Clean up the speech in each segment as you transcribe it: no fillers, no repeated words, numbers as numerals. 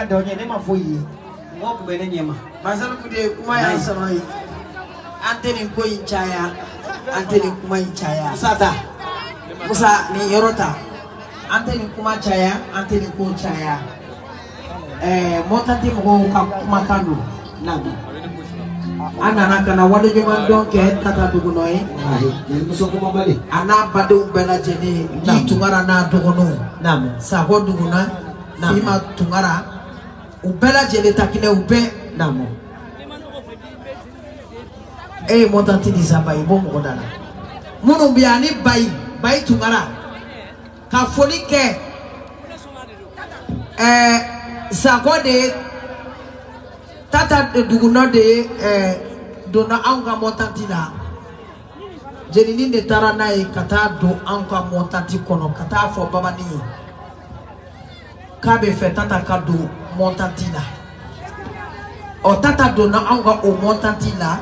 donye ne mafoyi ngo kubene nyema masal kude kuma ya sanoi anteni ko inchaya anteni kuma inchaya sata musa ni yorota anteni kuma chaya anteni ko chaya motanti mo ka kuma kanu nabu ana kana wado juma donke tata dugunoi muso kuma bali ana badu bela jeni ni tungara na duguno namu sa ho duguna fima tungara ubela jeni takine ube namu motanti di sabai bo mo dana munu biani bai tungara ka folike sakode tata duguno de dona anga motantina jenini de tara nae kata do anga motanti kono kata fo babani kabe fe tata kado motantina o tata dona anga o motantina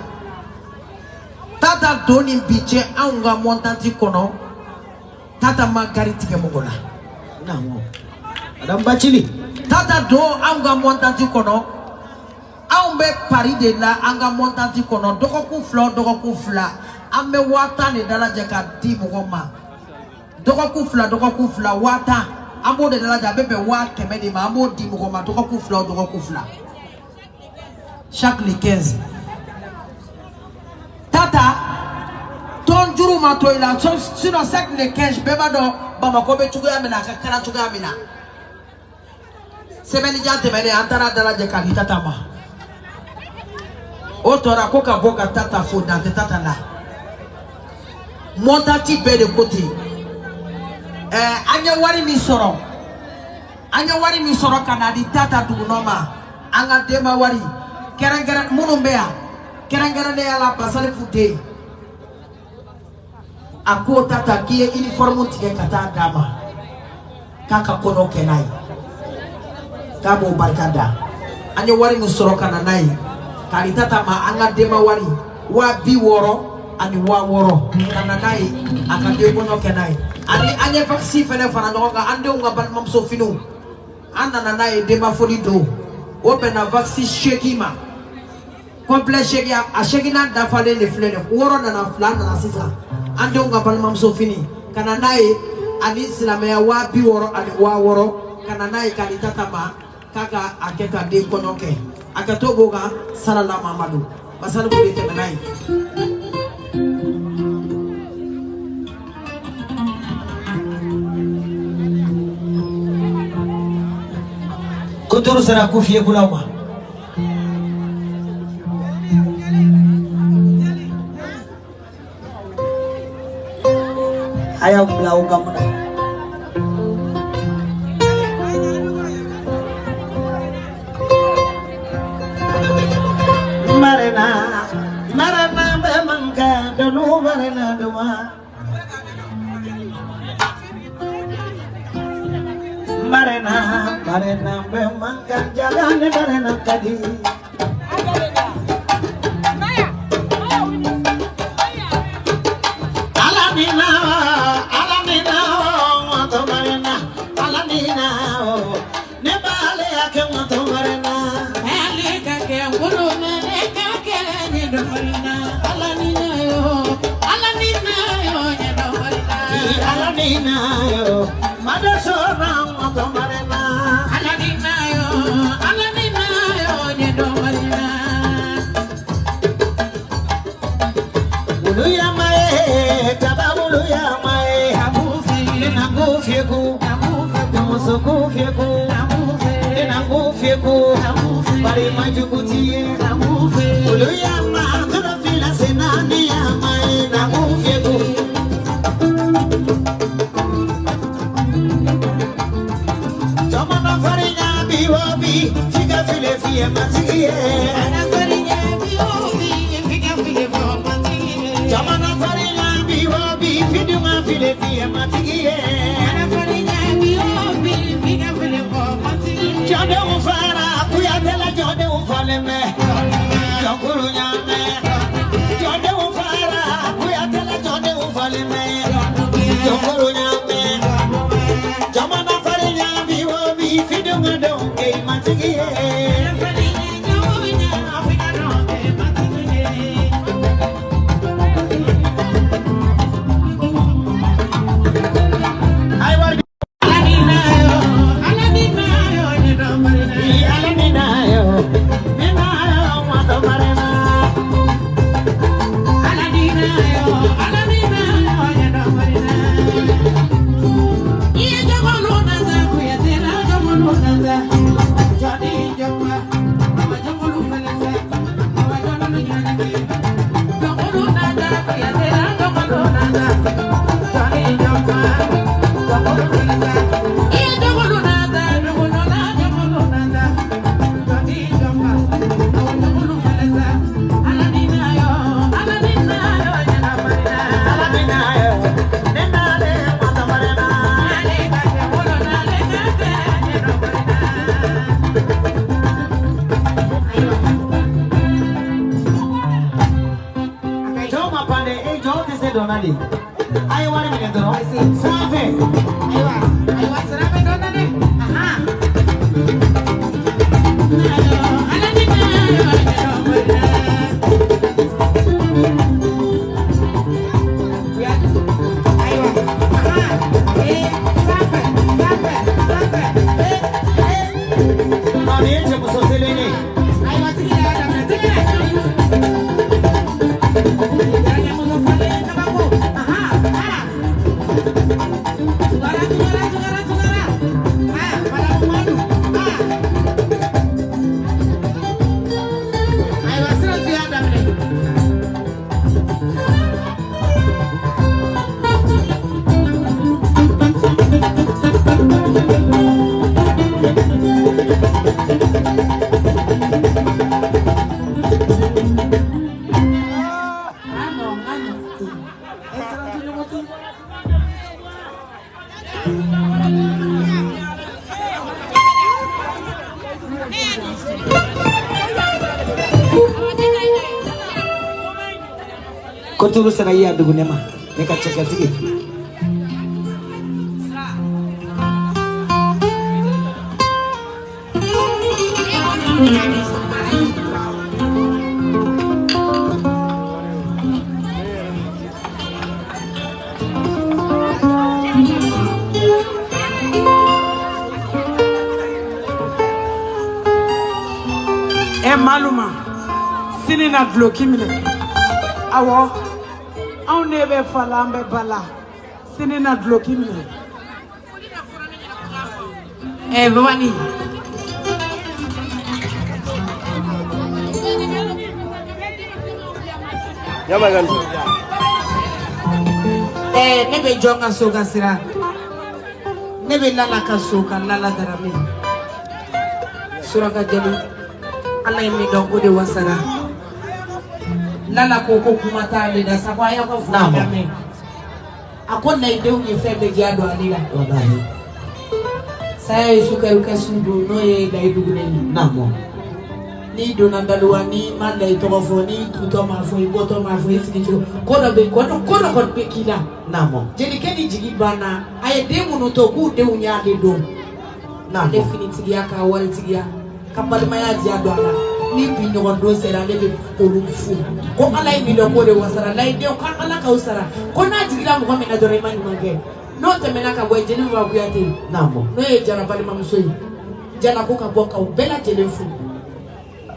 tata doni biche anga motanti kono tata magariti ke mogola namu adam bachili tata do anga motanti kono ambe pari de la anga montanti kono dokoku fla ambe wata ne dala jaka di mugoma dokoku fla wata ambo de dala jabe be wa keme de ma ambo di mugoma dokoku fla chaque les 15 tata ton juru ma to ila sino chaque les 15 beba do bamako be tugo amina kakara tugo amina semeni jante mene antara dala jaka di tata ma otora koka boka tata foda te tata la montati be de côté anya wari mi soro kana di tata dugunoma anga dema wari kerengera munumbea kerengera de ala basale fute ako tata kie uniforme tike kata dama kaka kono kenai kabo barkada anya wari mi soro kana nai kari tata ma anga dema wari wa bi woro ani wa woro kana nai aka de bono kenai ani anya vaccine fene fana ngonga ande unga ban mam so finu anda na nai dema foli do open a vaccine shekima complet sheki a shekina da fale le flele woro na flana na sisa ande unga ban mam so fini kana nai ani silame ya wa bi woro ani wa woro kana nai kari tata ma kaka akeka de konoke akatoboga salala mamadu basal ko dete nanai kuturu sana kufie kulama ayaw blau kamuna marana be mangka donu marana dua marana be mangka jalan marana tadi alamina wato marana alamina ne bale ake wato marana ale kake nguru alanina yo madasona ngomarena alanina yo nyedo marina uluya mae tabulu ya mae habufi na ngufyeku musuku fyeku na ngufyeku bari majukutie uluya ma tunafila senani ya mae na ngufyeku biwobi figa file fie matige ana farinya biwobi figa file fie matige jamana farinya biwobi fiduma file fie matige ana farinya biwobi figa file fie matige jode ufara kuyatela jode ufaleme pande e jo te se donadi ai wari me do sabe aiwa sera me donade aha ala ni Kotulu sana iya dugu nema neka cekal sigi maluma sini na bloki mine awo on ne be fala ambe bala sini na bloki mine bawani yama gan ne be jonga soga sira ne be lala ka soka lala darame suraka jeli Allah mi don gode wasara lala koko kuma ta le da sakwa ya ko funa me akon na ide unye febe giado alila wallahi sai sukaru kasundu no ye da idugune namo ni donandaluwa ni manda itofoni tutoma fo ibotoma fo ifinito kono be kono be kila namo jeli kedi jigi bana aye demu no to ku de unya de do na definitely aka wal tigia kambal maya jiado ala ni bi nyogo do sera le be olufu ko ala mi do ko de wasara lay de ko ala ka usara ko na jigira mo me na do remani mange no te menaka boy jeni wa kuyate namo no ye jara bali mamsoi jana ko ka boka ubela telefu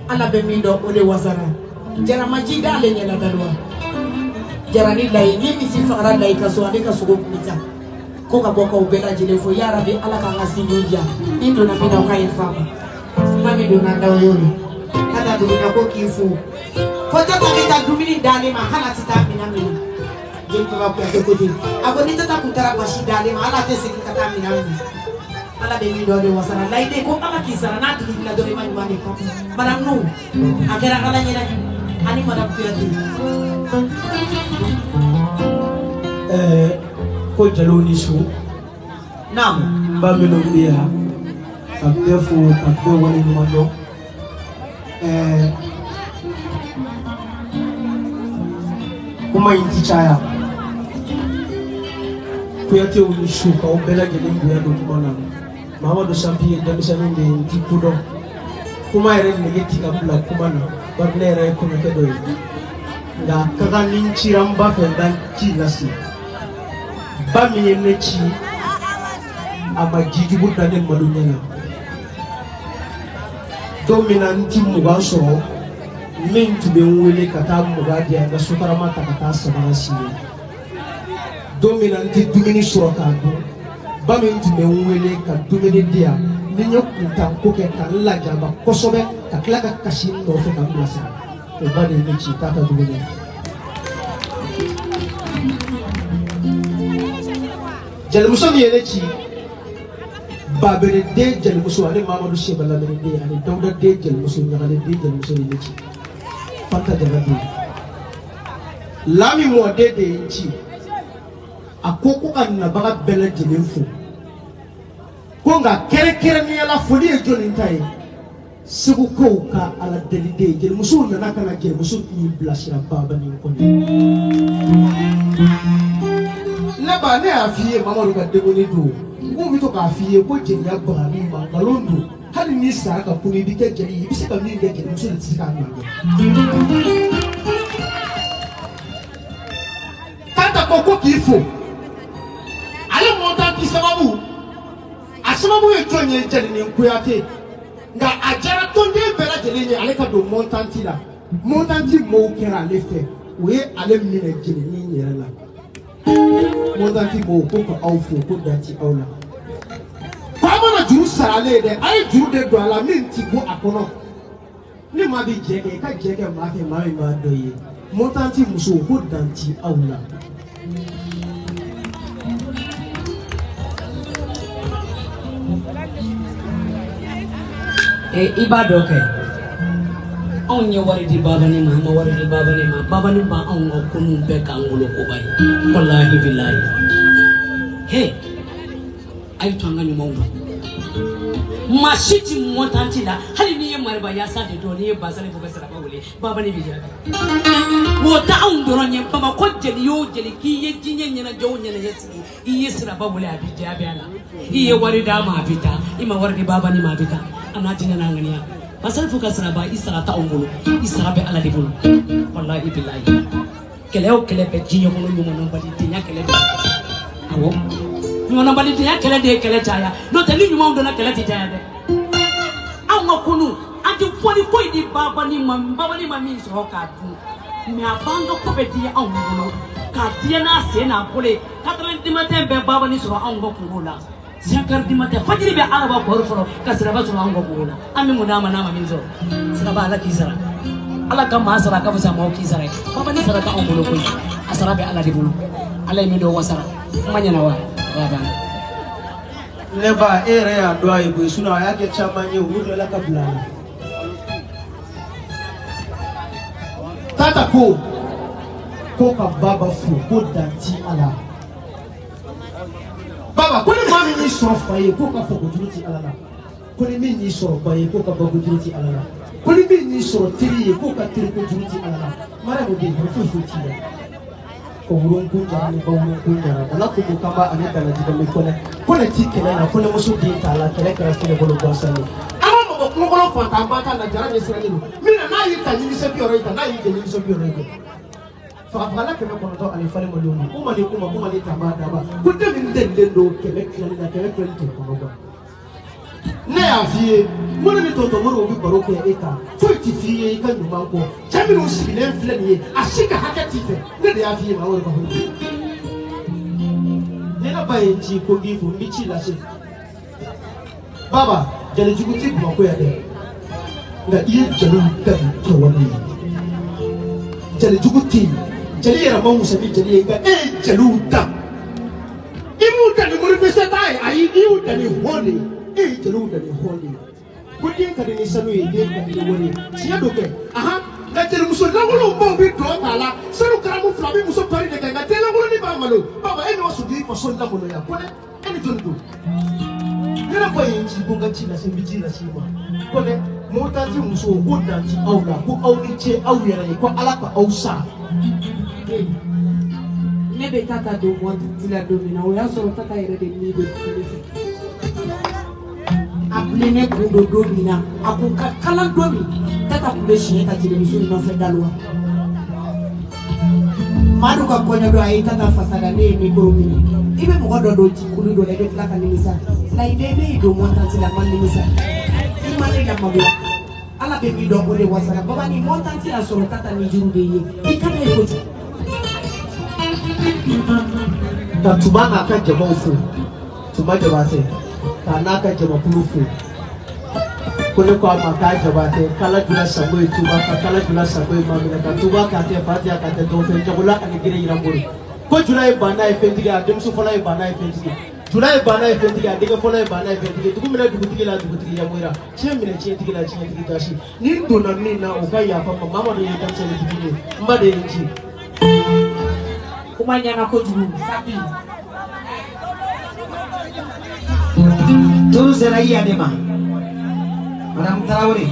ala be mi do ode wasara jara maji dale nyela dalwa jara ni lay ni mi si fara lay ka so ade ka so ko kumita ko ka boka ubela telefu ya rabbi ala ka ngasinduja indo na mina ka infama mami do na dawo yori kada do na ko kifu ko ta ko ta dumini dale ma hala tita mina mina je ko ba ko ko di ako ni tata kutara bashi dale ma ala te siki kata mina mina ala be mi do de wasara lay de ko ala kisara na dili la do re mani mani ko madam no akera ala nyina ani madam kirati ko jaloni su nam ba mi no biya abdefo abdo wani mando kuma inti chaya kuyate uni su ka obela gele nguya do kuma Muhammadu Sampi da misani de inti kudo kuma ere ne geti ka bula kuma na barne ere ko ne do nga kaga ninchi ramba fe dan ci lasi ba mi ne ci ama jiji budda ne madunya na dominanti muga soro min tube wele kata muga dia da sukara mata kata sabara siye dominanti dumini soro ka do ba min tube wele ka dumini dia ninyo kuta ko ke kan la jaba kosobe ka kla ka kashin no fe kan blasa to ba ni ci tata dumini jalmuso mi ele ci babere de jel muso ale Mamadou Shebala mere de ale Dawda de jel muso nyale de jel muso ni ci fanta jara de lami mo de ci akoko an na baga bela jelen fu ko nga kere kere ni ala fodi e joni tay segu ko ka ala delide jeli musul na kana jeli musul ni blasira baba ni ko ni na ba ne afiye mama ka dego ni do mo mi to ka afiye ko jeli ya ba ni ma galondo hali ni sa ka kuni bi ke jeli bi se ka ni ge jeli musul ti ka ni tata ko kifo ale mo ta ki sababu asababu ye tonye jeli ni kuyate nga ajara tonde bela jeli ni ale ka do montanti la montanti mo kera ale fe we ale mine jeli ni yera la montanti mo ko ko awfo ko dati awla kwa na juru sarale de ay juru de do ala min ti go akono ni ma bi jeke ka jeke ma fe ma doye montanti muso ko danti awla ibado ke on ye wari di baba ni ma wari di baba ni ba on ko kunu be kan ngolo ko bay wallahi billahi he ay to ngani mawdo mashiti motanti da hali ni ye marba ya sa de do ni ba sale ko besara ba wole baba ni bi jaga wo ta on do ronye baba ko jeli yo jeli ki ye jinye nyana jaw nyana yesi iye sira ba wole abi jabe ala iye wari da ma bita ima wari di baba ni ma bita ana jinya na ngania pasal fuka sira ba isara ta on bolo isara be ala de bolo wallahi billahi kele o kele be jinye ko nyuma non ba di tinya kele be awo nyona ba di tinya kele de kele taya no te ni nyuma ndo na kele taya de awo kunu anti foni ko di baba ni mami so ka du mi abanga ko be di awo bolo ka dia na se na pole 90 matin be baba ni so awo ko ngola Zakar di mata fajiri be araba ko ruforo kasra ba sura ngo bula ami munama nama minzo sira ba ala kizara ala kama asara ka fusa mau kizara baba ni sara ka ongulo ko asara be ala di bulu ala mi do wasara manya na wa baba leba ere ya doa ibu suna yake chama nye udo la kabla tata ko ka baba fu ko danti ala baba ko ni mami ni so faye ko ka foko juruti alala ko ni mi ni so baye ko ka bago juruti alala ko ni mi ni so tiri ko ka tiri ko juruti alala mara mo de ko fu tiya ko wuron ko jara ni bawo ko jara ala ko ka ba ani kala jiga me ko ne tikele na ko ne musu di tala kele kala fele bolo basani ama mo ko ko fa ta ba ta na jara ni sira ni mi na yi ta ni se bi oro ita na yi de ni se bi oro ita fala keme kono to ali fale mo lomi kuma ni tamba daba ko de min den do keme kala na keme kala to kono ba ne afie mo ni to mo bi baro ko eka fo ti fie ka nu man ko chami no sibile fle ni ashika hakati fe ne de afie ma wori ko ho ne na ba enji ko gi fu mi chi la se baba jale juguti mo ko ya de nga iye jalu ka to woni jale juguti jeli yɛrɛ ma muso ni jeli ye nka e ye jeliw da i m'u da ni morifɛsɛ t'a ye ayi i y'u da ni hɔn de e ye jeliw da ni hɔn de ko den ka di ni sanu ye den ka di ni wari ye tiɲɛ do kɛ nka jelimuso lankolonw baw bɛ dɔn k'a la sanu karamu fila bɛ muso pari de kɛ nka den lankolon b'a malo baba e n'o sɔrɔ i faso lankolonya ko dɛ e ni joli do ne yɛrɛ ko ye n ci ko n ka ci lase n bɛ ci lase i ma ko dɛ motanti muso ko danti aw la ko aw ni ce aw yɛrɛ ye ko ala ka aw sa. Ne be tata do mo tila do mina o ya soro tata yere de ni do apple ne ko do mina aku kala do mi tata ko be shi ka tile misu no fe dalwa madu ka ko ne do ay tata fasada ne mi ko mi ibe mo do ti kulu do le de tila kan misa la ide be do mo tila man misa imane la mabla ala be mi do ko le wasara baba ni mo tila soro tata ni juru de ye e kana e ko da tuba na kan jama'a fu tuba jabate ta na kan jama'a kulu fu ko ne ko ma ka jabate kala dula sabo tuba ka kala dula sabo ma mi ka tuba ka te fatiha ka te do fe jagula ani gire yira mbori ko jula e bana e fentiga dem su fola e bana e fentiga jula e bana e fentiga diga fola e bana e fentiga dugu mina dugu tigi ya moira che mina che tigi tashi ni do na ni na o ga ya fa mama do yeta che tigi mba de nji kumanya na ko juru sapi tu serai adema Madam Traore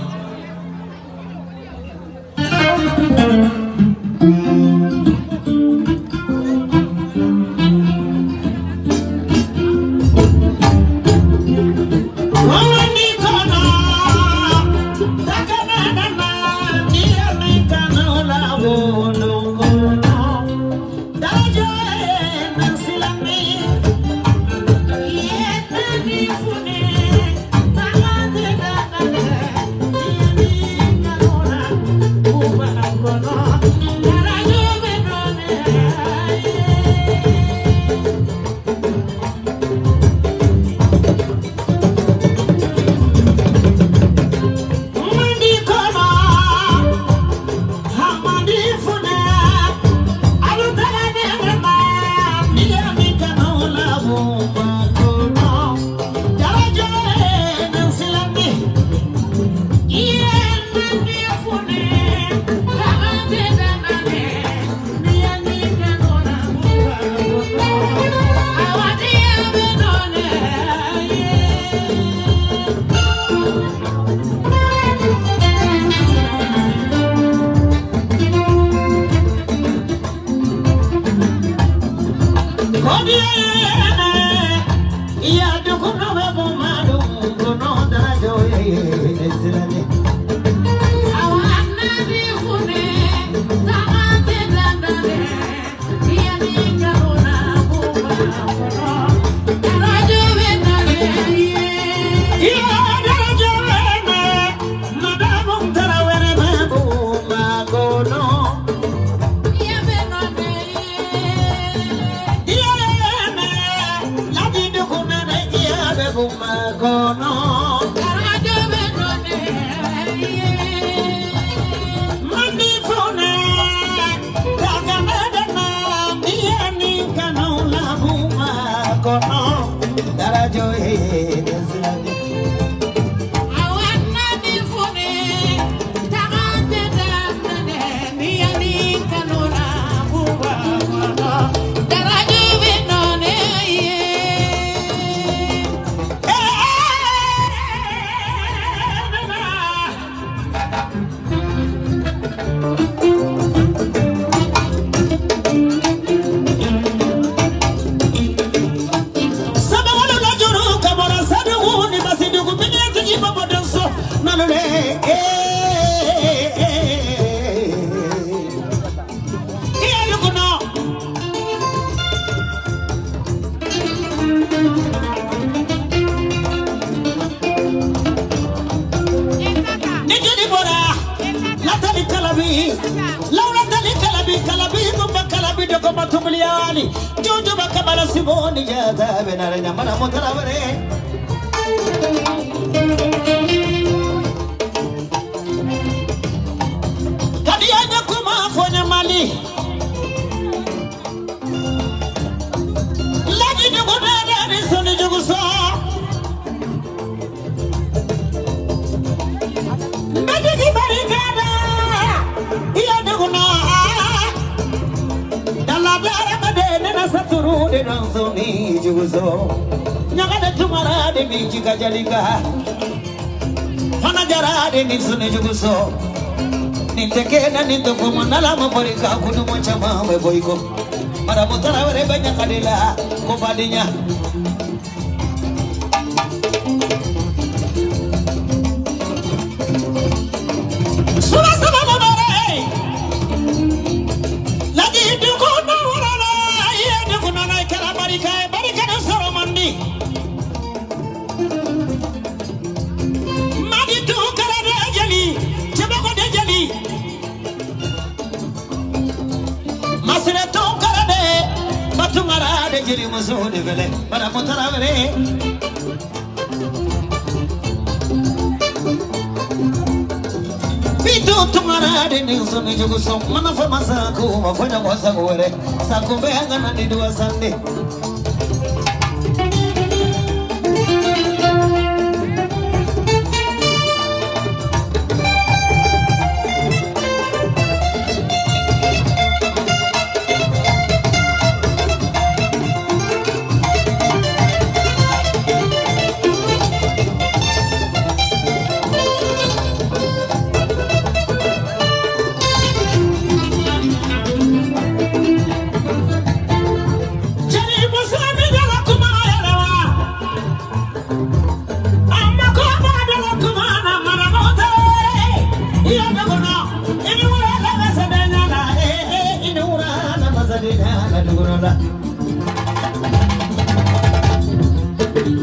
dugunola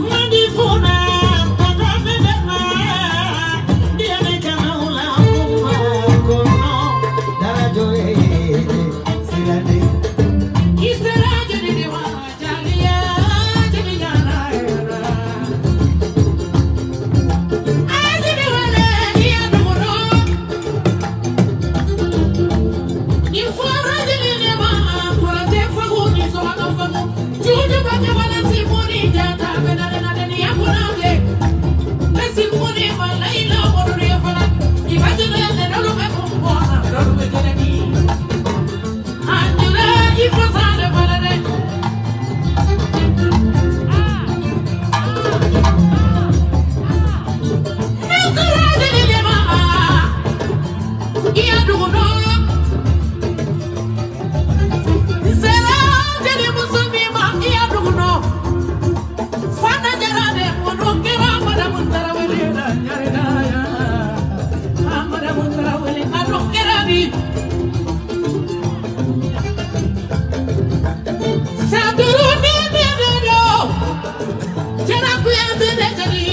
Mandifuna Tagamena Diane Kanaula Kono Darajoe Silande Isera Jadi Wajalia Jadi Yana Jadi Wale Dia Duguno Ifara Jadi Nema Kurate Fagu Nisohata Fagu Juju Baka Wala Simoni Jata Benarena Deni Akunade Simoni Malaila Mori Fala Imagine the Dolo Kumona Dolo Benani Angela Ifasana Valade Nisera Jadi Nema Ia Duguno Nisera Jadi Musulmi Ma Ia Duguno Fana Jarade Mono Kira Mada Muntara Wele Nyarida ya Mada Muntara Wele Ado Kirani Saduru ni do Jara kuya de jadi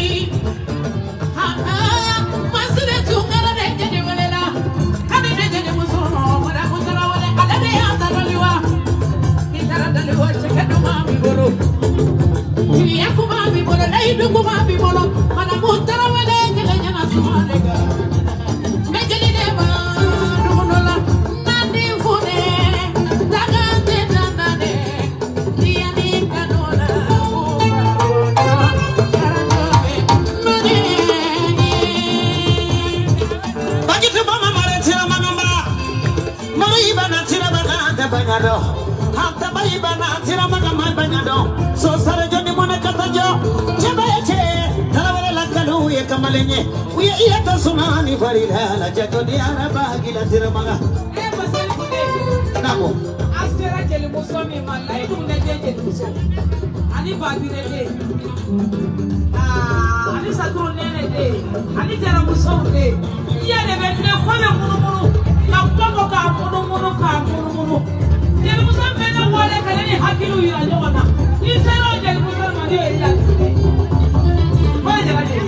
Masire tungara de jadi welela Kade de jadi musono Mada Muntara Wele Ada de Antaraliwa Kitara daliwa Chekadu mami bolo Iya kumami bolo Naidu kumami bolo Mada Muntara Wele Kele jana sumalega Mejeli deba Dugunola Nandi fune Dagante dandane Diani kanola Karajobe Nane Bagitu bama maretira magamba Mariba na tira bagante bagado Hata baiba na tira magamba bagado So sare joni mone katajo Cheba eche Talawale lakalu ye kamalenye Uya iya tasumani farila La jato di araba gila tira maga Pasal Kude Namo Asera Jeli Musomi Malai Kuna Jeli Musomi Ali Badire De Ali Sadro Nene De Ali Jara Musomi De Iya de Bende Kone Munu Munu Na Koko Ka Munu Munu Ka Munu Munu Jeli Musomi Bende Wale Kaleni Hakilu Ira Jomana Isera Jeli Musomi Mani Ira Wale Jara De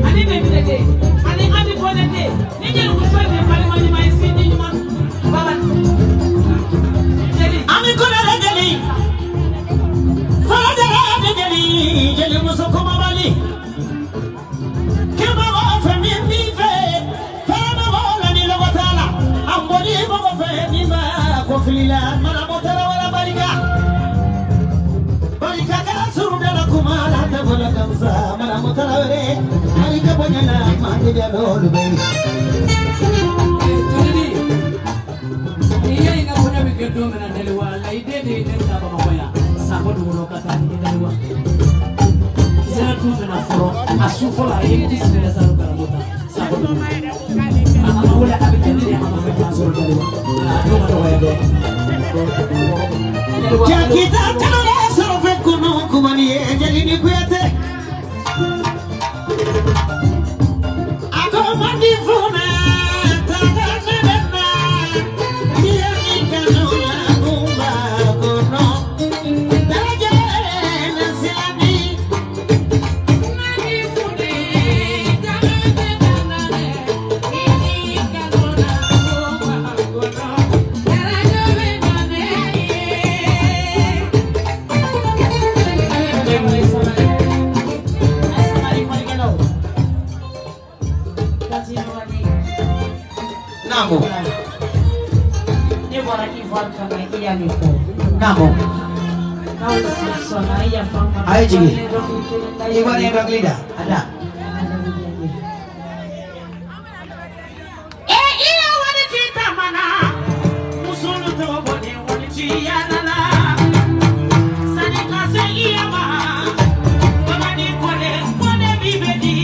Ali Bende De Ali Abi Kone De Ni Jeli Musomi Mani Mani Mani Sini Juman Baba Jeli Ami kona rajali Fada rajali Jeli muso koma bali Kema wafe mimi fe Fada wala ni logotala Amboli bogo fe nima Kofilila Mana motara wala barika Barika kala surudala kumala Tagola kamsa Mana motara wale Barika bonyana Mani jalo lube Iya ingat punya mikir dua menandali wala ide di negara Bangkaya. Sabo dulu kata di negara. Jangan tuh menaforo. Asupo lah ini di sini selalu karabuta. Sabo dulu. Mama boleh tapi jadi dia mama berlangsung dari wala. Aduh mana wala deh. Jakita kala sofe kuno kumani Jeli ni kuyate Ako mandifuna Tagamena Diani kanola Kumba kono Darajoe Nasilani Mandifune Tagamena Ini kanola Kumba kono Darajoe Namo Ni bora Ivan kama iya ni po. Namo Kau sana iya fama. Ayo, Jigi. Iwan yang Raglida ada. iya wani cita mana Musulu to bone wani ciyana Sani kase iya ma Wani kone bibedi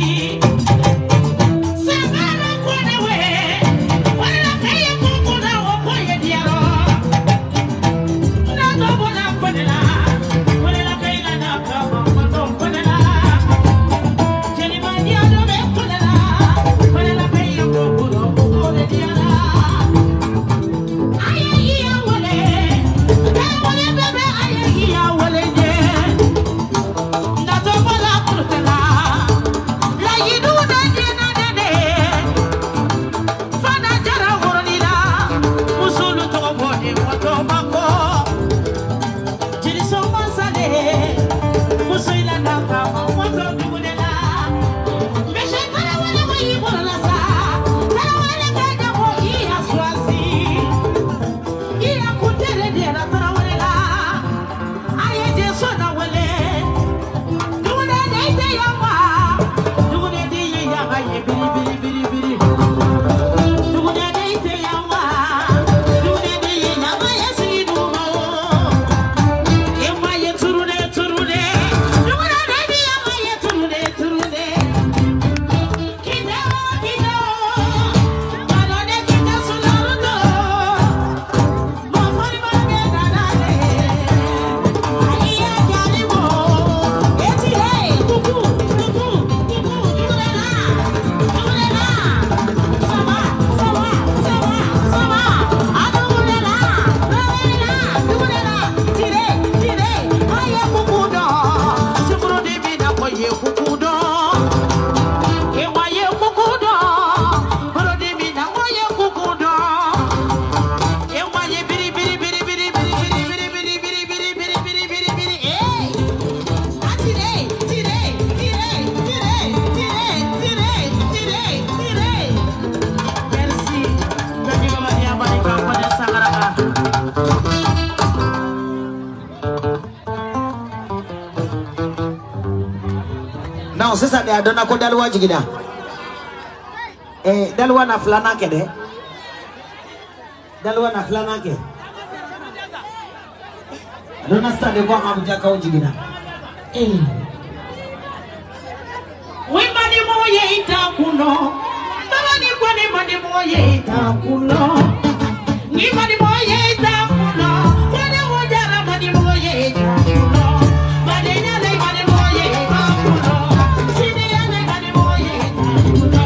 Sagara kone we Wani la kaya kukuna wakoye diaro Na tobo na kone la Wani la kaya na kama mato kone la Jeni Non, c'est ça, de donner quoi d'alwa jigida. D'alwa na flana ke de. D'alwa na flana ke. Dona sta de quoi abuja ka jigida. We mani moye itakuno. Baba ni kwa ni mani moye itakuno. Ni mani moye itakuno. Kwane wajara mani moye itakuno. Badenya le mani moye itakuno. Sini ya le mani moye itakuno.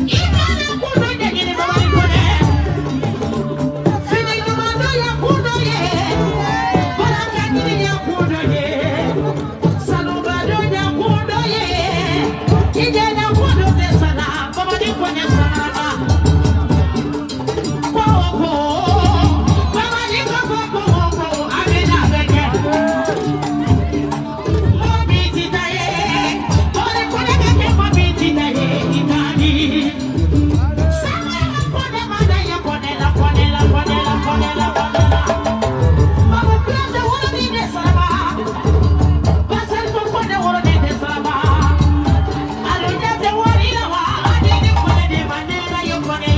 Ikana kuno nyegini baba ni kone. Sini nyumando ya kuno ye. Baraka kini ya kuno ye. Salubado ya kuno ye. Kijana kuno desana. Baba ni kwenye sana. Koko. Baba ni koko. Amina beke. Mobiti taye. Ore kone keke mobiti taye. Itani. Sama kone madaya kone la kone la kone la kone la kone la. Mama plata wala ni desama. Basal ko kone wala ni desama. Alo nyate wali la wa. Adini kone de manera yo kone.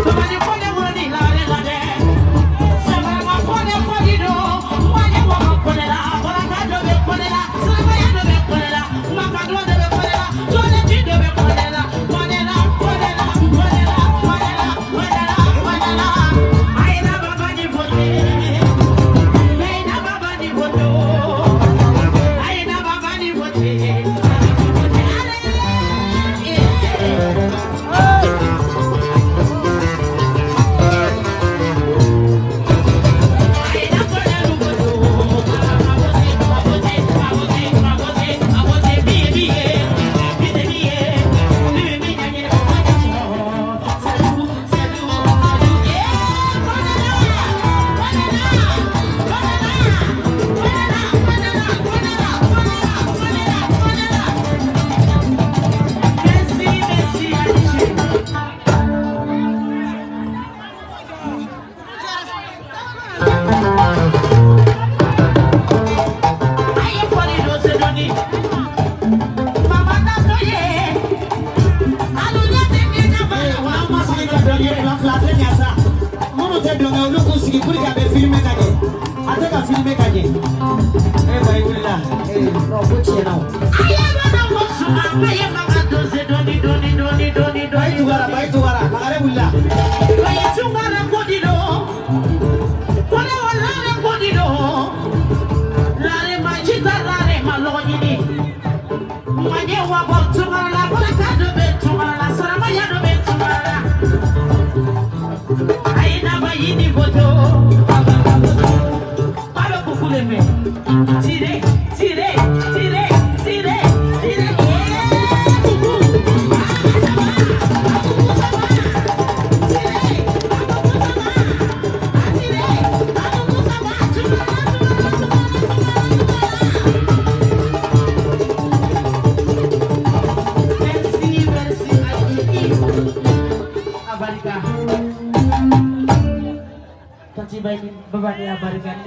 Baba ni kone wala ni la le la de. Sama ma kone kone do. Wale wa kone la. Wala ka do be kone la. Sama ya do be kone la. Mama do be kone la. Dole ti do be kone la. Kone la kone la kone la kone la kone la kone la. Aina baba ni bote. Aina baba ni bote. Aina baba ni bote.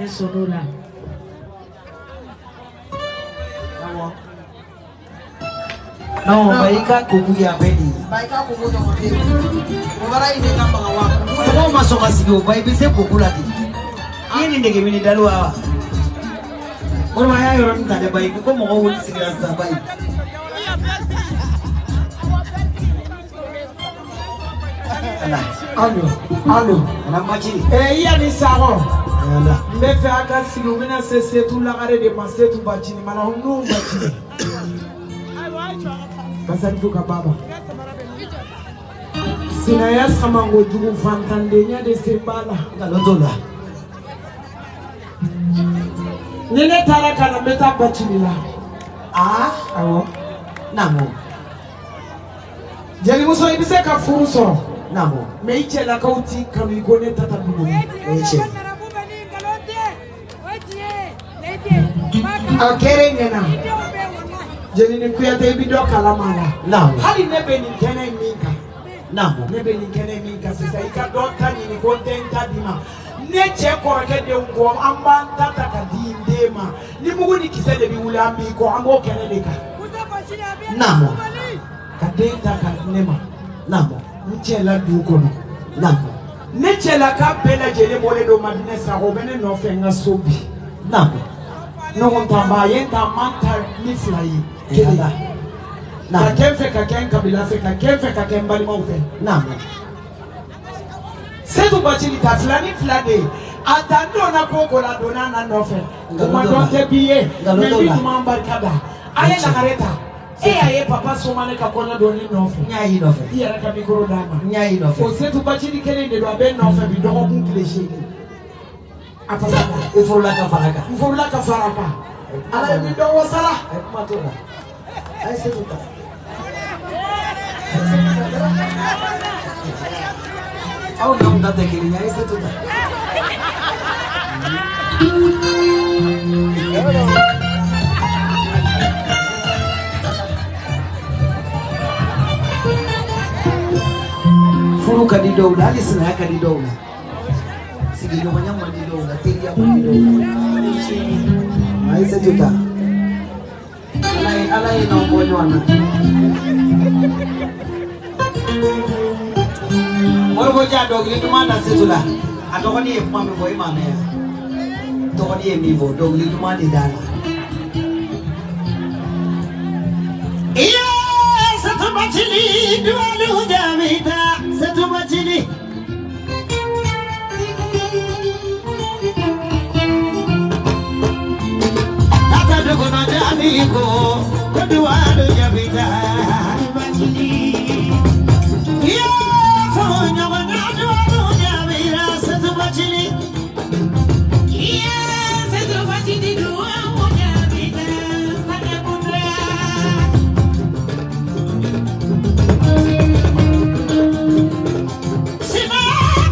Sonora. No, baika kubuya bedi. Baika kubuya bedi. Mubara ini kama wako. Kau masuk kasih baik bisa kukula di. Ini ndege mini dalu awa. Orang ayah orang tak ada baik. Kau mau kau serius tak baik. Alo. Nama ciri. Iya ni saho. Mbefe aka silu mina sesetu lagare de masetu bachini mana hunu bachini. Basari fuka baba. Sinaya sama ngojugu fantandenya de sebala. Galotola. Nene taraka na meta bachini la. Awo. Namo. Jeli muso ibise ka furuso. Namo. Meiche la kauti kamigone tata bubu. Meiche. Akere ngena. Jeni ni kuyate ibido kalamala. Namo. Hali nebe ni tena imika. Namo. Ne be ni kene min ka sisa ika do tani ni ko den tadima. Ne che ko ke de ngo amba tata ka dindema. Ni mugu ni kise de bi ulambi ko ambo kene de ka. Namo. Ka den ta ka nema. Namo. Nchela du ko no. Namo. Ne chela ka bela jele mole do madine sa ko bene no fe nga sobi. Namo. No on tamba yenta manta ni fly. Kela. Na kenfe ka ken kabila fe ka kenfe ka ken bali mau fe. Namo. Setu bachili ta flani flade. Atando na koko la donana no fe. Kuma donte biye. Mebi kumamba kada. Aye na kareta. Aye papa somane ka kona doni no fe. Nyai no fe. Iya ka mikoro dama. Nyai no fe. O setu bachili kene de do aben no fe bi do ko kule sheki. Apasaka. Ifurula ka faraka. Mfurula ka faraka. Ala bi do wasala. Ay kumatuna. Ay setuta. Au não dá daquele aí setuta. Furu ka di doula, ali sina ka di doula. Sige yo manyang mandi doula, tiya mandi doula. Ay setuta. Alay no boyo ana. Moro boja dogli tumanda setula. Atokoni e mame boy mame ya. Tokoni e mivo dogli tumandi dana. Iya satu bachili dualu jamita satu bachili. Tata dogono jamiko dualu jamita bachili. Iya fonya wana dualu jamita satu bachili. Iya satu bachili dualu jamita sana pundra. Sima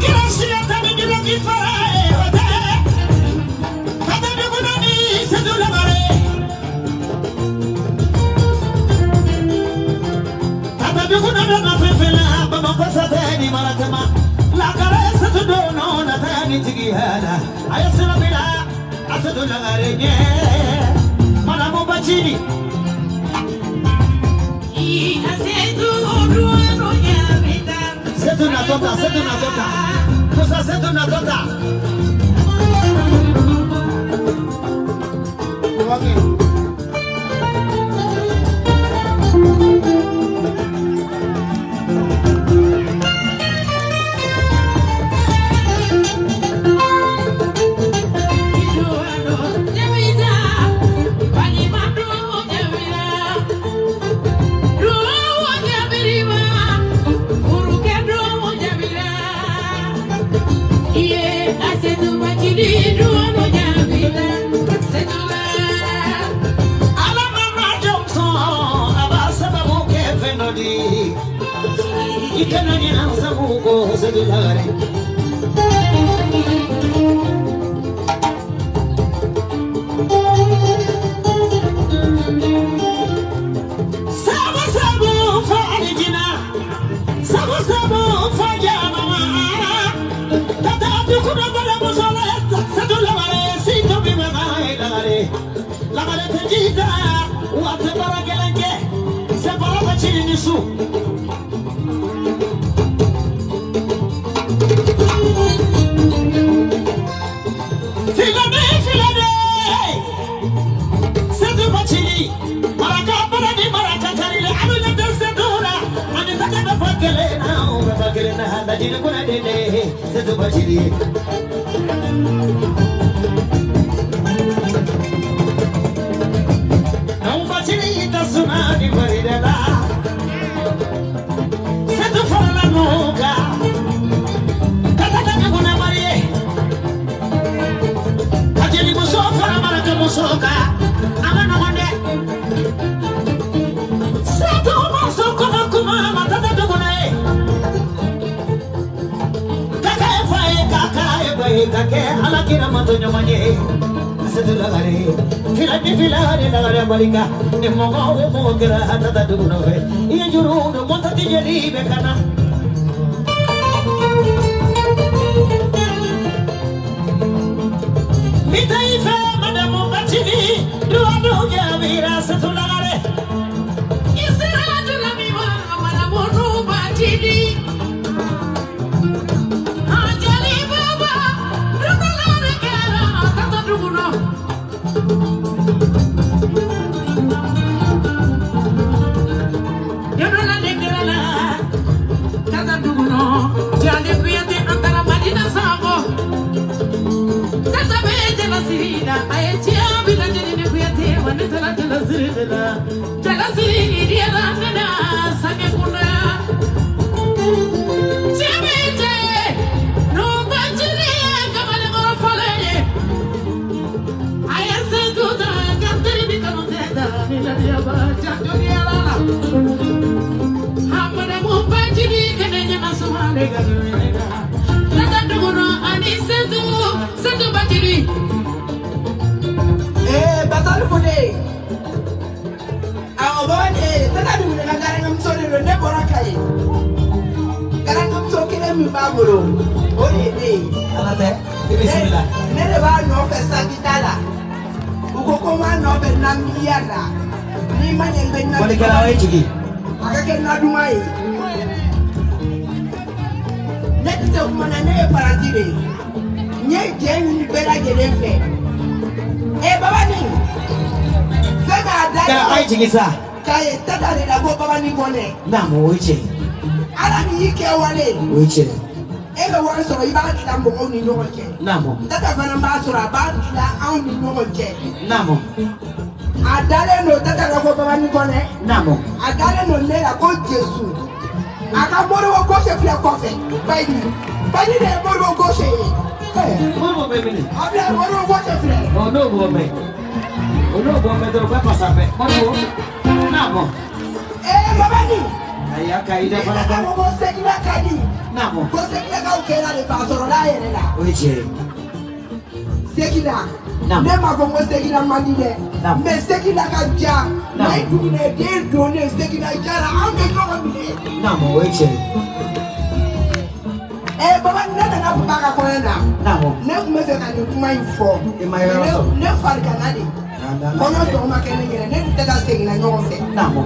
kirasiya tani dilaki farai hote. Tata dogono ni satu labare. Tata dogono na fefela baba pasate ni maratama. La caressa tu dono na tani tigihana. Ayasira bila asadu lagarenge. Mana mo bachini. Setu na tota, setu na tota. Kusa setu na tota. Okay. Bitaifa madamu batini duadu jabira setulare. Isira tulamiwa madamu nu batini. Ajali baba dukulare kera kata dukuno. Yadona lekerana kata dukuno. Jadi kuyate antara madina sabo. Kata beje la sirina ayechia bila jeni kuyate wanetala jela sirina. Jela sirini dia rangana sake kuna. Chemete no bajini kamale gorofale. Ayase tuta kanteri bikano teta nila dia baja dunia lala. Hamada mu bajini kenenya nasumane gadurega. Nada duguno ani sentu bajini. Batal fude. Awone tana duguno na garangam sore ro ne borakai. Garangam so kile mi baburo. Ore de. Alate. Bismillah. Ne ba no fesa kitala. Uko koma no be na miliada. Ni manye be na. Wali kala ai chigi. Akake na dumai. Nete umana ne parantire. Nye jeni ni bela jelenfe. Baba ni. Sema adai. Kala ai chigi sa. Kai tata le la go baba ni kone. Na mo oche. Ala ni yike wale. Oche. Ebe wale so iba tla mo oni no oche. Na mo. Tata fana ba so ba tla oni no oche. Na mo. Adale no tata la go baba ni kone. Na mo. Adale no le la go Jesu. Aka moro wo go se fi akofe. Bayi. Bayi le moro wo go se. Moro bebe ni. Abia moro wo go se fi. Oh no bo me. Oh no bo me do pa pasape. Moro. Na mo. Baba ni. Aya kaida para ka. Mo se kila kadi. Na mo. Ko se kila ka ukela le fa soro la yele la. Oje. Sekila. Na. Ne ma ko mo sekila mandi de. Na. Me sekila ka ja. Na ku ne de do ne sekila jara am be ko mi. Na mo oje. Baba na na pa ka ko na. Na mo. Ne ku me se ka ni kuma info. E ma yoro so. Ne far ka na ni. Ko no to ma ke ne ne te ka sekila nyo se. Na mo.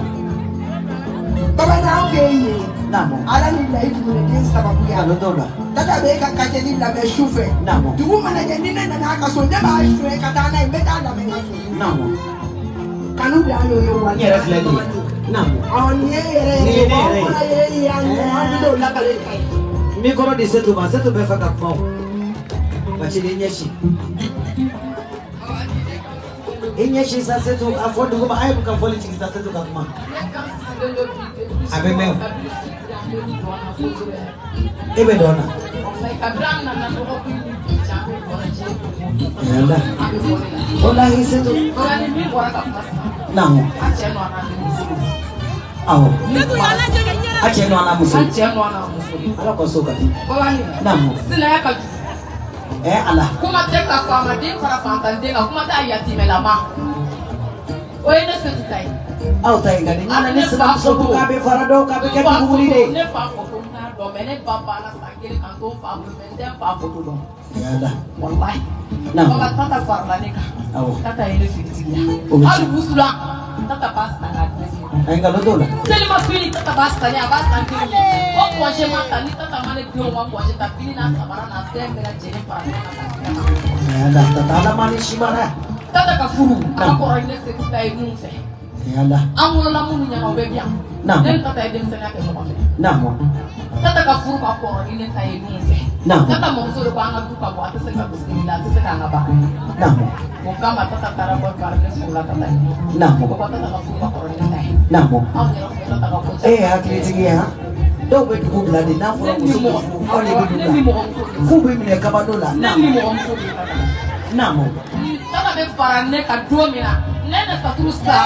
Baba na oke yi. Namo. Ala ni la itu ni sababu ya. Ndoda. Tata be ka kaje ni la be shufe. Namo. Dugu mana je ni na na ka so ne ba shufe ka ta na be ta la me ngaso. Namo. Kanu da yo wa. Ni reflect. Namo. On ye re. Ni re. Ona ye ya ni do la ka le kai. Mi kono di setu be fa ka po. Ba chi ni nyeshi. Inyeshi sa setu afodu ko ba ay ko ka foli chi sa setu ka kuma. Abe meu. Ebe dona. Yalla. Ola hisetu. Namo. Awo. Ache no ana musu. Ala ko soka. Namo. Sina ka. Ala. Kuma teka kwa madin fara fantande ka kuma ta yatime la ma. Oye setu tai. Au tai gani nana ni sebab sobu kabe farado kabe ke buri de. Ne fa foto na do mene baba na sakiri kan to fa mente fa foto do. Ya dah. Wallahi. Nah. Baba tata farla ne ka. Au. Tata ile fitiya. Al busula. Tata basta na. Ai ngalo do la. Sele ma fini tata basta ya basta ni. O ko je mata ni tata mane dio ma ko je ta fini na sabara na tembe la jene fa. Ya dah tata la mani shimara. Tata ka furu. Ako ine se kutai munse. Yalla. Amul la munu nyama be biang. Nah. Den tata edem sena ke mo. Nah mo. Tata ka furu ka ko ine tai munse. Nah. Tata mo so ko anga du ka ko atese ka bismillah atese ka ngaba. Nah mo. Mo kama tata tara ko ka ne sekolah tata. Nah mo. Ko tata ka furu ka ko ine tai. Nah mo. Tata ka ko. Akili tigi ya. Do be du bla de na furu mo. Ole be du. Fu be mi ka ba dola. Nah mo. Nah mo. Tata be farane ka do mina. Nene sa terus sa.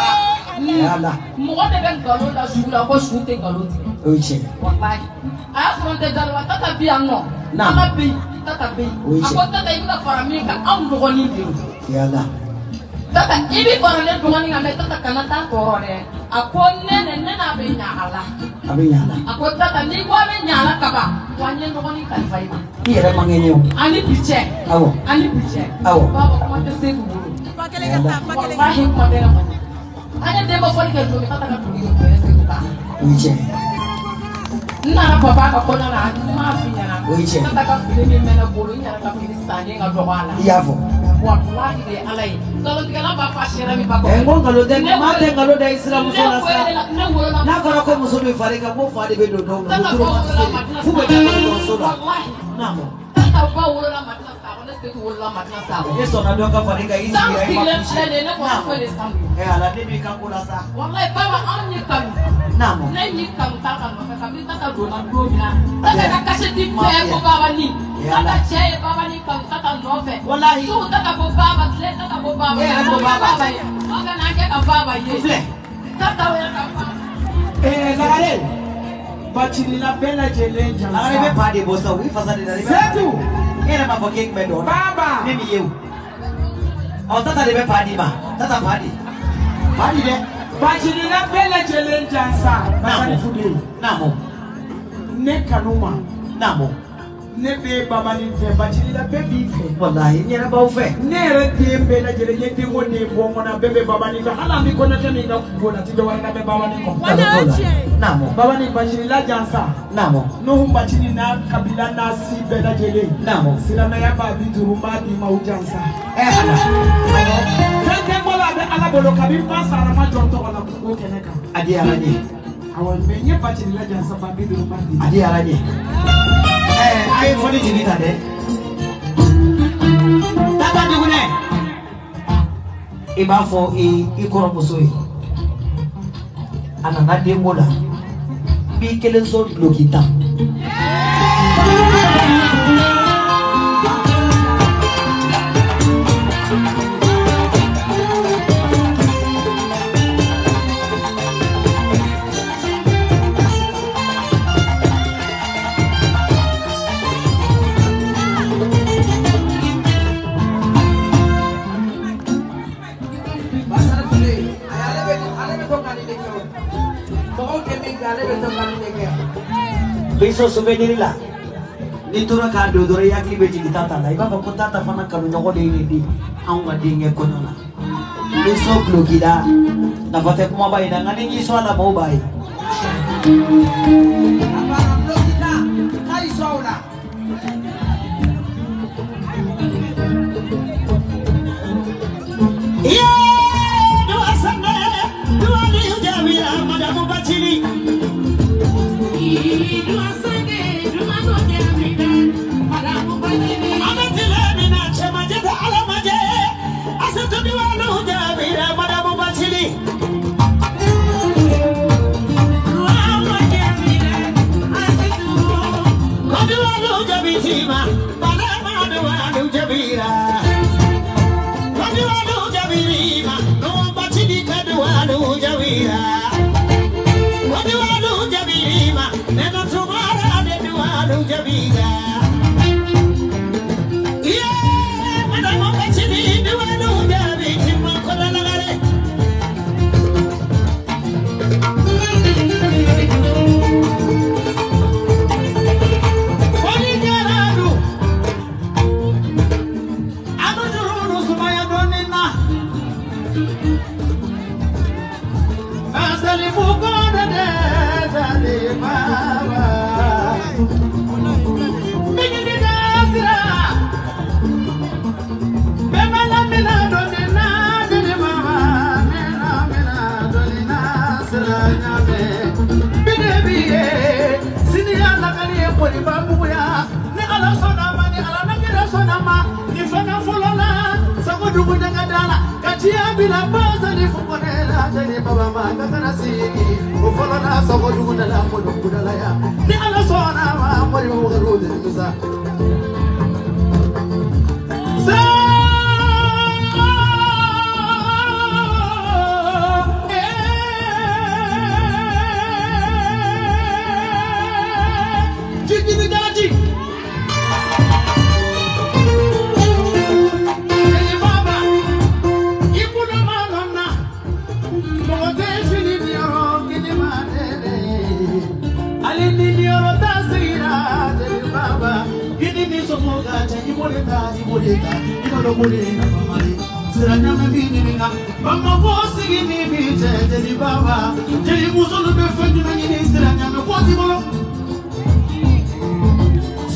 Yalla. Mo de ben galo la jura ko shooting galo ti. Oje. Wallahi. Aya fronte dalo tata bi anno. Tata bi. Ako tata ibuka farami ka am do ni bi. Yalla. Tata ibi farane do ni ngame tata kana ta korone. Ako nene na be nya ala. Abi nyala. Aku tata ni ko be nyala kaba. Wanye no ni kalfai ma. Iya ra mangenyo. Ali piche. Awo. Ali piche. Awo. Baba ko te se ku. Wallahi ko de mo. Anya de mo foli ke do tata ka tuni ko se ku ka. Wiche. Na papa ka ko na ma fi nyana. Wiche. Tata ka fi ni mena bolu nyana ka fi sanye nga do wala. Iyavo. Wallahi de alai. Kalau tigala ba fa shira mi papa. Engo ngalo de mate ngalo de Islam sola sa. Na fara ko musudu farika mo fadi be do do. Fume de sola. Namo. Tata ba wolo la matna sa. Honestly wolo la matna sa. Yeso na doka farika hizi ya ala debi kakula sa. Wallahi baba amni kan. Namo. Na ni kan ta kan ka kabi tata do na do na. Tata ka kashe ti pe ko baba ni. Tata che baba ni kan tata nove. Wallahi. Tu tata bo baba tle tata bo baba. Bo baba. Oga na ke ka baba ye. Tata we ka baba. Nagare. Bachini la bela jelenja. Nagare be padi bosa wi fasadi dari. Setu. Era ma fakek me do. Baba. Mimi yeu. Oh tata de be padi ma. Tata padi. Padi de. Bachini la bela jelenja sa. Namo. Namo. Ne kanuma. Namo. Ne be baba ni fe bachini la be bi fe. Wallahi nyera ba ufe. Ne re de bela jelenja de mo ne bo ngona bebe baba ni fe. Hala mi kona tani na kona ti do na be baba ni ko. Namo. Baba ni bachini la jansa. Namo. No bachini na kabila na si bela jele. Namo. Sila me ya ba bi duruma di ma ujansa. Ala. Fente bola be ala bolo kabi pasa na ma jonto wala ko keneka. Adi ala ni. Awon menye bachini la jansa ba bi duruma di. Adi ala ni. Ayo foni jini tade. Tata dugune. Iba fo I koro musoi. Ananga dengola. Bi kelen so blokita. Besok souvenir lah. Ni tura ka do dore yakli beji kita tala. Iba ko tata fana kalu nyoko de ni di. Au ngadi nge kono na. Besok lo kida. Na fate kuma bai na ngani ni swala mo bai. Apa lo kita? Kai swala. Yeah, do asana. Do ali ujamira madamu bachili. Bila basa ni fukonela jani baba manga kanasi ufolona sogo duguna la mo duguna la ya ni ala sona ma mo ri mo garu de musa sa jiki ni galaji boleta ikodo boleta famari siranya mabini minga mama bosi gini bije jeli baba jeli muso no be fendi mangini siranya me kwati bolo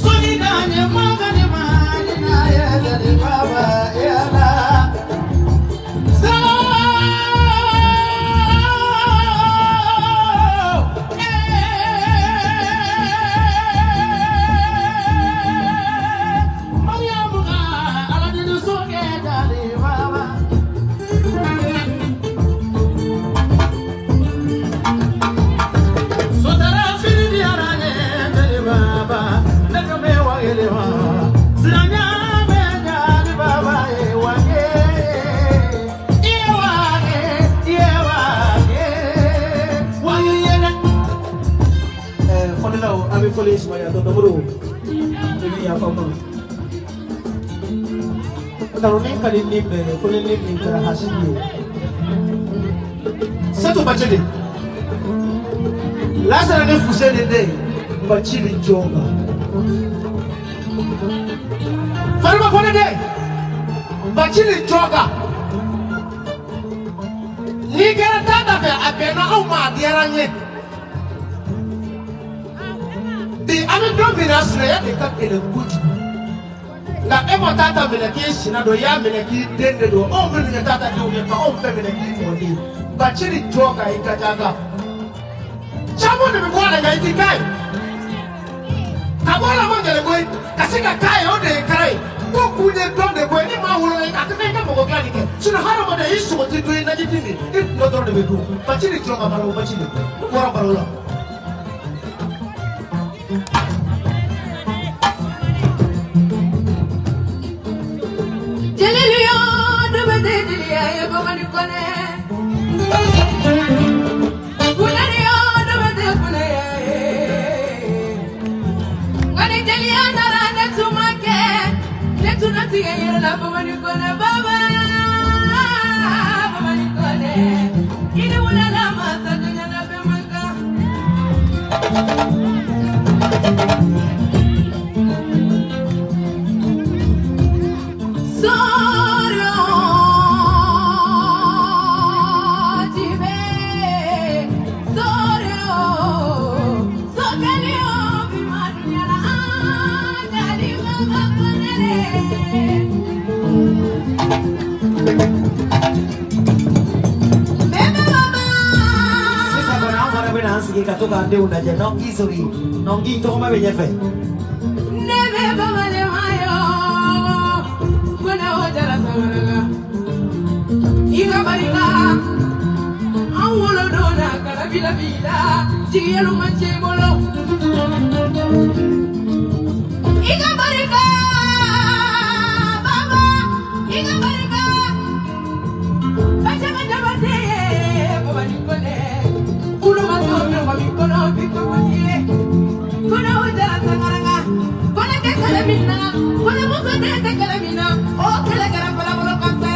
soni danye magane mani na ya jeli baba ya na Police maya to nomoro ini ya fama kalau nih kali ini boleh nih berhasil satu baca deh Lazara ne fuse deh baca di joga farma kone deh baca di joga ni kira tanda fe abena uma diaranye di ame do minas na ya de ka ele kuju na e mo tata mele ki sina do ya mele ki dende do o mele ni tata do me ka o pe mele ki moni ba chiri joka ikajaga chamo ne me bwana ga itikai ka bwana mangele boy kasika kai o de kai ko kunye do de boy ni ma wuro ka te ka mo ga dike sina haro mo de isu mo ti do na jitini it no do de be do ba chiri joka baro ba chiri wora baro la Katu kande una je nongi suri nongi to ma benye fe nebe baba le mayo kuna ojara sangara iga barika awolo dona kala bila bila jiyelu manche bolo iga barika baba iga barika bacha bacha bate baba nikone kuna ujara sangaranga kuna kekale minna kuna muso de kekale minna o kala gara pala bolo kamse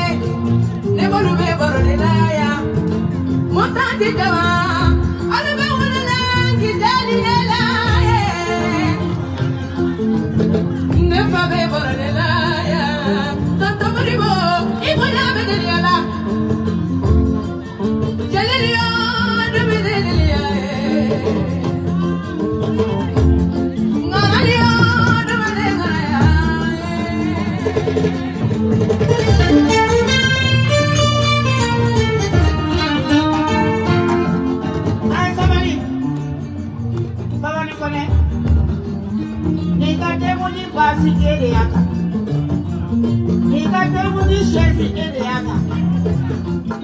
ne bolu be boro de laya monta di dawa ala be wala la gidali de laya ne fa be boro de laya tanto moribo ibona be de la jaleliyo de be de la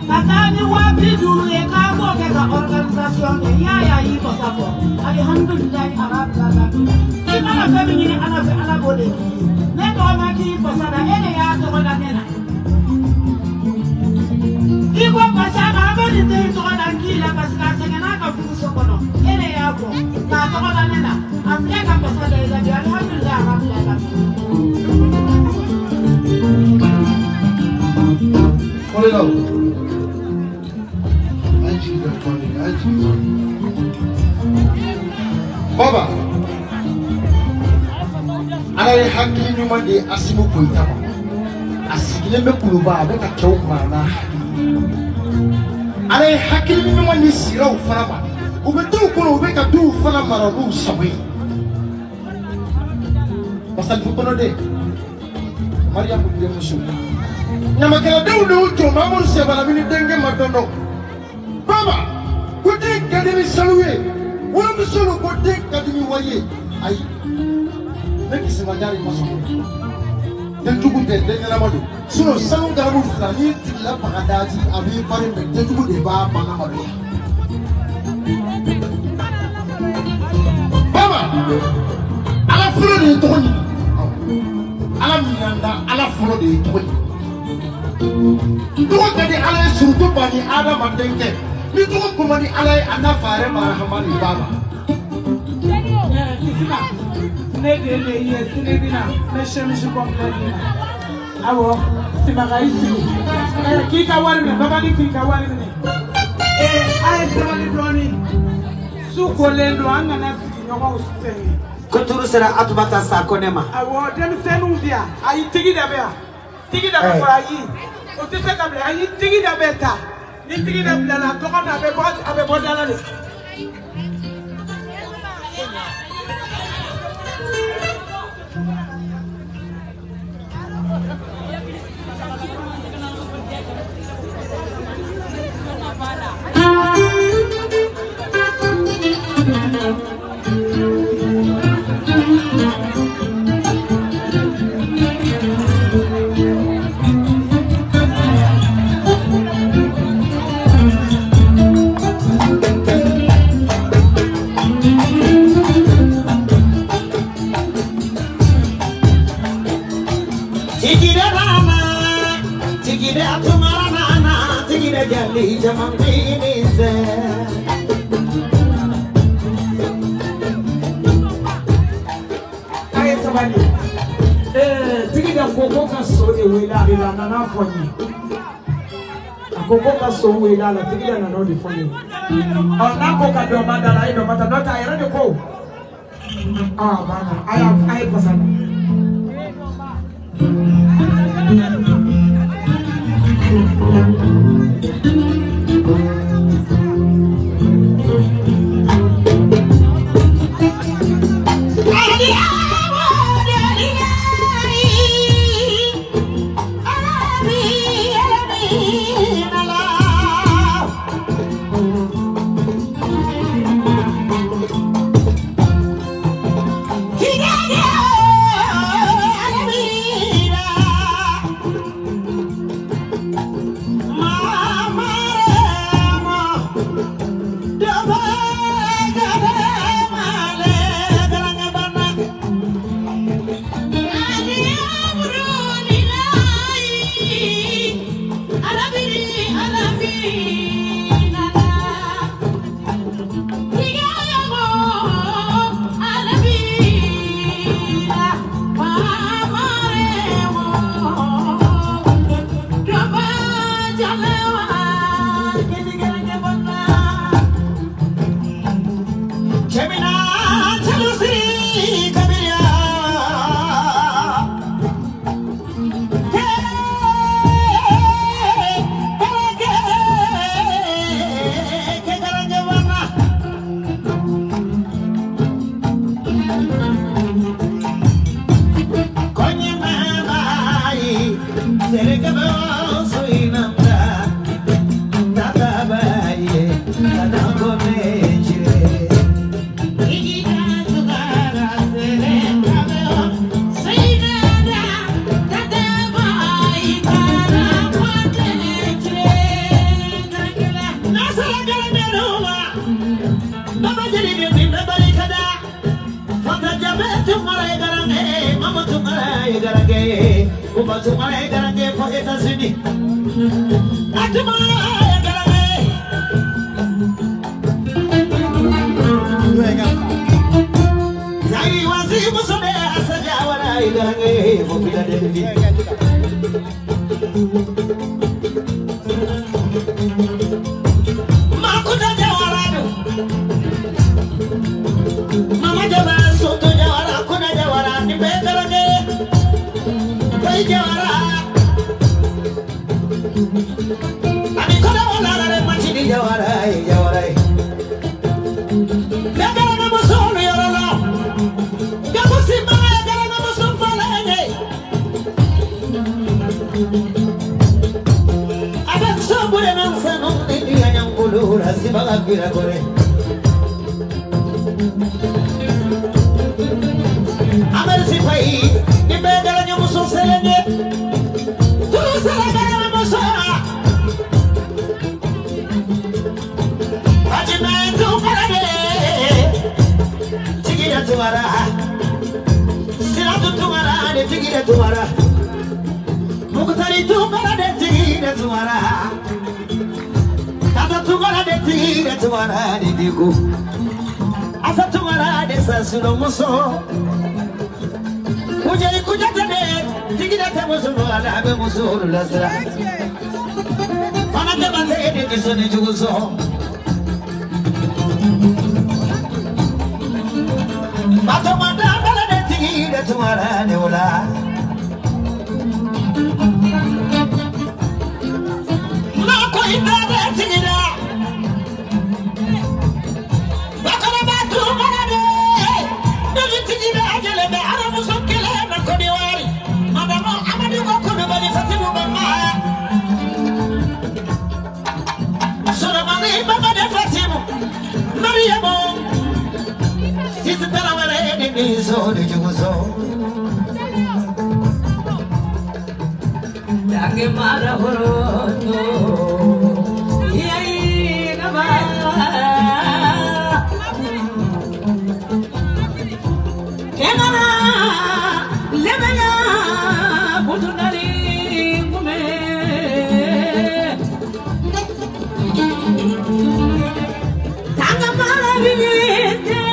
Kakami wapi dulu ya kamu kata organisasi ya ibu sapo. Alhamdulillah alhamdulillah. Kita nak begini anak boleh. Neto anak ibu sana ini ya tuhan nena. Ibu pasang apa di tuhan angkila pasang sengen apa fungsi kono. Ini ya bu. Nah tuhan nena. Aslinya kan pasang dari jadi alhamdulillah alhamdulillah. Boleh Baba, ala ye hakili ɲuman di Asimu Koyita ma a sigilen bɛ Kuluba a bɛ ka cɛw mara ala ye hakili ɲuman di Siraw fana ma u bɛ duw kɔnɔ u bɛ ka duw fana mara n'u sago ye Masalifu Konode Mariamu denmuso ɲamakaladenw de y'u jɔ Mamadou Sebalamini denkɛ ma dɔndɔn baba ko den ka di ni sanu ye wolomuso don ko den ka di ni wari ye ayi ne Kisimajari ma sɔn denjugu tɛ den ɲɛnama don sinon sanu garamu fila n'i tigila bagadaji a b'i pari mɛ denjugu de b'a bana ma don baba ala fɔlɔ de ye tɔgɔ ɲini ala minanda ala fɔlɔ de ye tɔgɔ ɲini tɔgɔ ka di ala ye surutu ba ni adama denkɛ ni tɔgɔ ko man di ala ye a n'a fa yɛrɛ marahama de b'a la ne de ye sini bina ne chemise complète bina awo simaga isi k'i ka wari minɛ babani k'i ka wari minɛ a ye sabali dɔɔni su kolen don an kana sigi ɲɔgɔnw fɛngɛ ko turu sera Atumata Sako ne ma awɔ denmisɛnninw di yan ayi tigi da bɛ yan tigi da bɛ fɔ ayi o tɛ se ka bila ayi tigi da bɛ ta ni tigi da bilala tɔgɔ na a bɛ bɔ dala de so we la tigi da na no de fo ni na ko ka do ma da la do ma ta no ta yere de ko bana ay pasan Mama jawara soto jawara kuna jawara ni bedara si baga kira kore Amar si pai di begalanya musuh selenge terus selenge musuh Haji mentu parade Tigida tumara Silatu tumara de tigida tumara Mukutari tumara de tigida tumara Tata tumara de tigida tumara de diku Asa tumara de sasuno muso Kujari kujata de tigida tamuso ala be muso lasra Fana de bate de kisone juguso Bato manda bala de tigida tumara ne wala Mako ida de tigida Bakara batu bala de tigida ajele be arabu sokele na kodiwari Madamo amadi ko kono bali fatimu bama Sura mani baba de fatimu Mariamo Sisi so de juguso Dake mara horoto Yai gaba Kemana lebaya Butunari mume Tanga mara bigite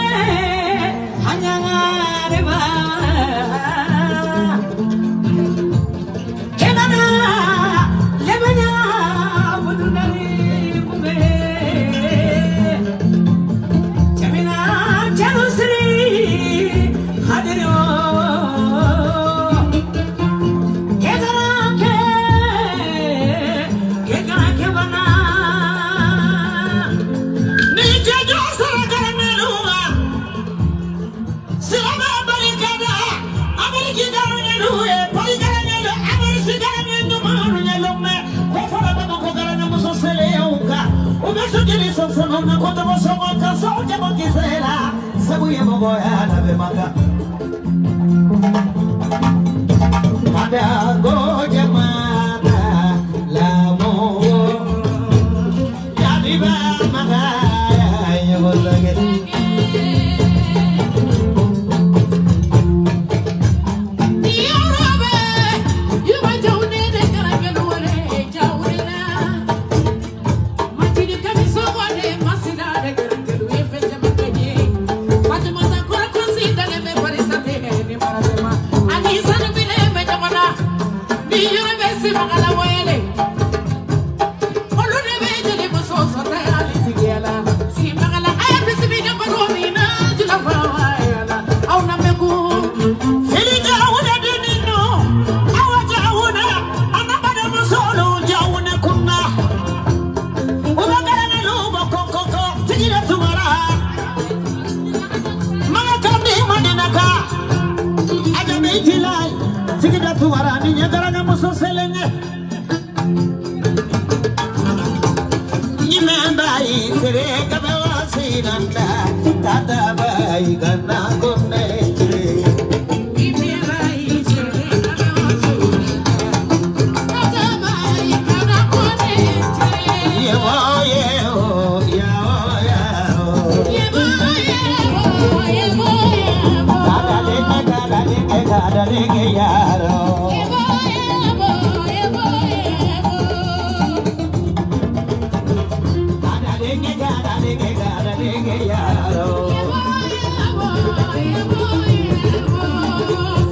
Sona kota mosomo kasoja mokisela sabuye mogoya na bemaka Ada goja mata lamo Jadi ba magaya yobosage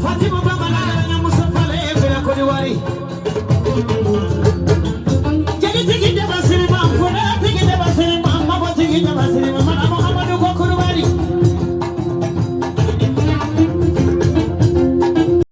Fatima Baba na Musa Fale bila kuniwari